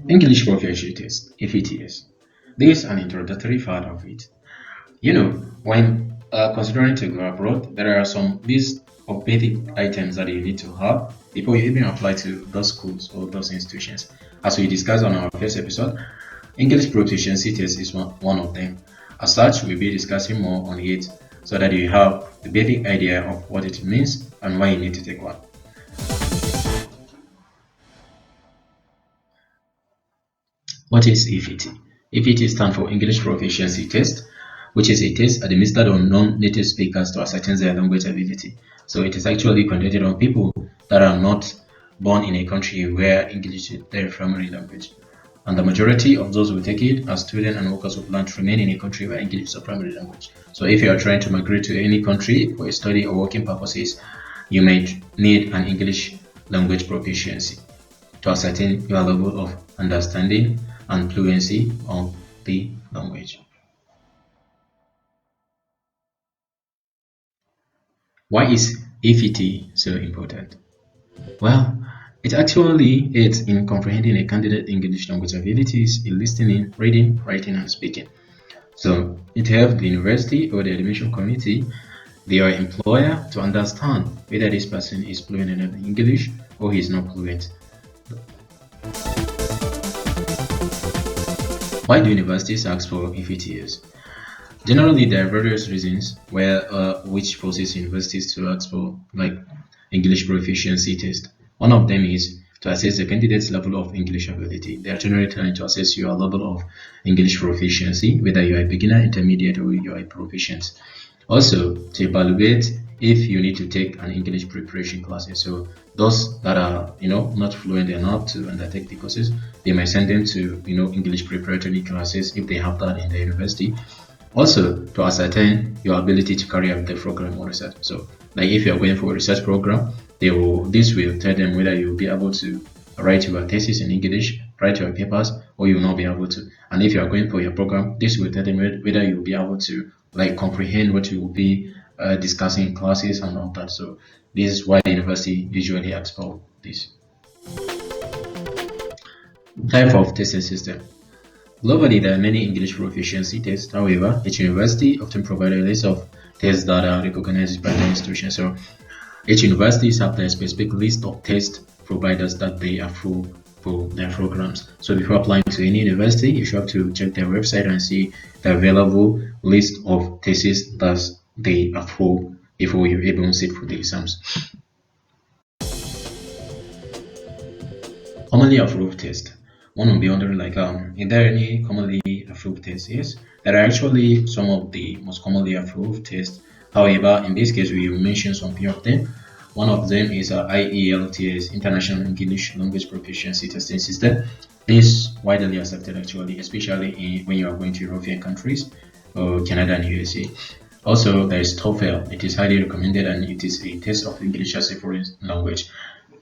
English Proficiency Test, EFTS. This is an introductory part of it. When considering to go abroad, there are some list of basic items that you need to have before you even apply to those schools or those institutions. As we discussed on our first episode, English Proficiency Test is one of them. As such, we'll be discussing more on it so that you have the basic idea of what it means and why you need to take one. What is EFT? EFT stands for English Proficiency Test, which is a test administered on non-native speakers to ascertain their language ability. So it is actually conducted on people that are not born in a country where English is their primary language. And the majority of those who take it are students and workers who plan to remain in a country where English is a primary language. So if you are trying to migrate to any country for study or working purposes, you might need an English language proficiency to ascertain your level of understanding and fluency of the language. Why is EFT so important? Well, it actually aids in comprehending a candidate's English language abilities in listening, reading, writing, and speaking. So it helps the university or the admission committee, their employer, to understand whether this person is fluent in English or he is not fluent. Why do universities ask for EFTs? Generally, there are various reasons which forces universities to ask for English proficiency test. One of them is to assess the candidate's level of English ability. They are generally trying to assess your level of English proficiency, whether you are a beginner, intermediate, or you are a proficient. Also, to evaluate if you need to take an English preparation classes. So those that are not fluent enough to undertake the courses, they might send them to English preparatory classes if they have that in the university. Also, to ascertain your ability to carry out the program or research. So if you are going for a research program, this will tell them whether you will be able to write your thesis in English, write your papers, or you will not be able to. And if you are going for your program, this will tell them whether you will be able to comprehend what you will be discussing in classes and all that. So this is why the university usually asks for this. Type of testing system. Globally, there are many English proficiency tests. However, each university often provides a list of tests that are recognized by the institution. So each university has a specific list of test providers that they approve for their programs. So before applying to any university, you should have to check their website and see the available list of tests that they approve before you even sit for the exams. Commonly approved test. One will be wondering is there any commonly approved tests? Yes, there are actually some of the most commonly approved tests. However, in this case, we will mention some few of them. One of them is IELTS, International English Language Proficiency Testing System. This is widely accepted actually, especially when you are going to European countries, Canada and USA. Also, there is TOEFL. It is highly recommended and it is a test of English as a foreign language.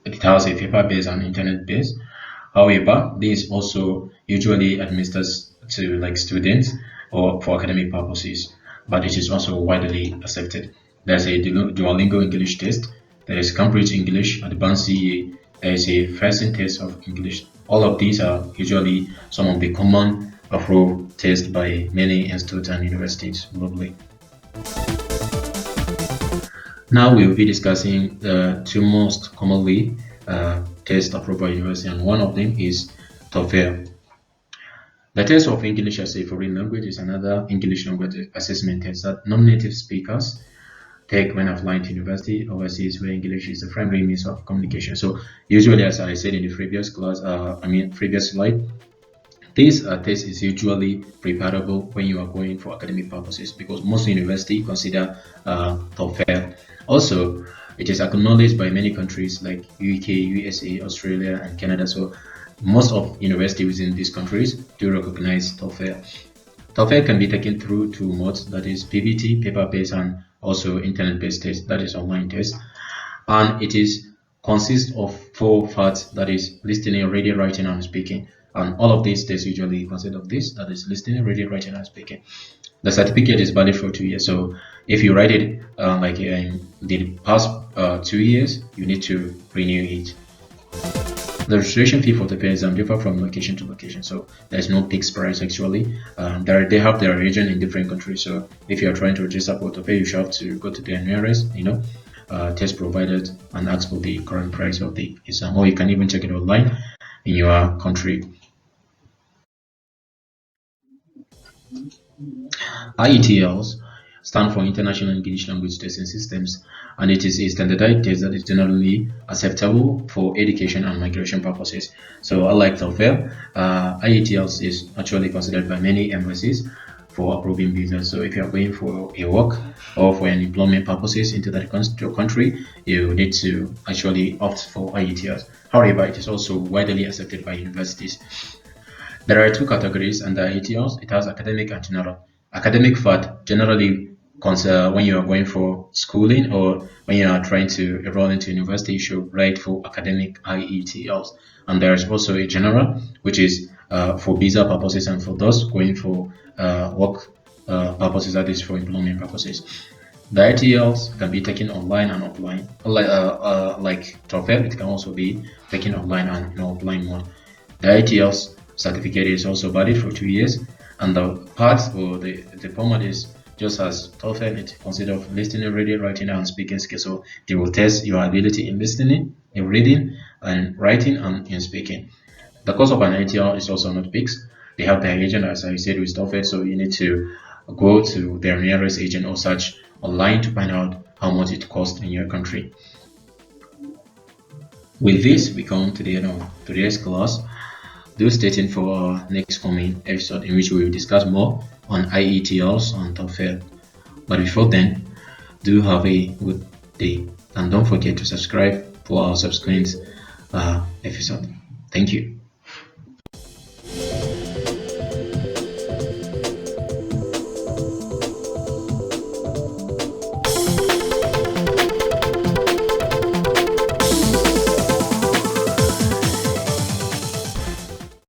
It has a paper-based and internet-based. However, this also usually administered to students or for academic purposes, but it is also widely accepted. There's a Duolingo English test. There is Cambridge English, Advanced CA. There is a Freshen test of English. All of these are usually some of the common approved tests by many institutes and universities globally. Now we will be discussing the two most commonly tests approved by university, and one of them is TOEFL. The test of English as a foreign language is another English language assessment test that non-native speakers take when applying to university overseas where English is the primary means of communication. So usually, as I said in the previous class, previous slide, this test is usually preparable when you are going for academic purposes because most universities consider TOEFL. Also, it is acknowledged by many countries like UK, USA, Australia, and Canada. So most of universities within these countries do recognize TOEFL. TOEFL can be taken through two modes, that is PBT, paper-based, and also internet-based test, that is online test. And it consists of 4 parts, that is listening, reading, writing, and speaking. And all of these tests usually consist of this, that is listening, reading, writing, and speaking. The certificate is valid for 2 years. So if you write it in the past 2 years, you need to renew it. The registration fee for the TOEFL exam differ from location to location, so there's no fixed price actually. They have their region in different countries, so if you are trying to register for TOEFL, you should have to go to their nearest, test provided and ask for the current price of the exam, or you can even check it online in your country. IETLs stand for International English Language Testing Systems, and it is a standardized test that is generally acceptable for education and migration purposes. So unlike TOEFL, IETLs is actually considered by many embassies for approving visas. So if you are going for a work or for an employment purposes into that country, you need to actually opt for IETLs. However, it is also widely accepted by universities. There are two categories under IELTS. It has academic and general. Academic part generally when you are going for schooling or when you are trying to enroll into university, you should write for academic IELTS. And there is also a general, which is for visa purposes and for those going for work purposes, that is for employment purposes. The IELTS can be taken online and offline. Like TOEFL, it can also be taken online and in offline mode. The IELTS certificate is also valid for 2 years, and the part or the format is just as TOEFL. It consists of listening, reading, writing, and speaking skills. So they will test your ability in listening, in reading, and writing, and in speaking. The cost of an IELTS is also not fixed. They have their agent, as I said, with TOEFL, so you need to go to their nearest agent or search online to find out how much it costs in your country. With this, we come to the end of today's class. Do stay tuned for our next coming episode, in which we will discuss more on IELTS and TOEFL. But before then, do have a good day, and don't forget to subscribe for our subsequent episode. Thank you.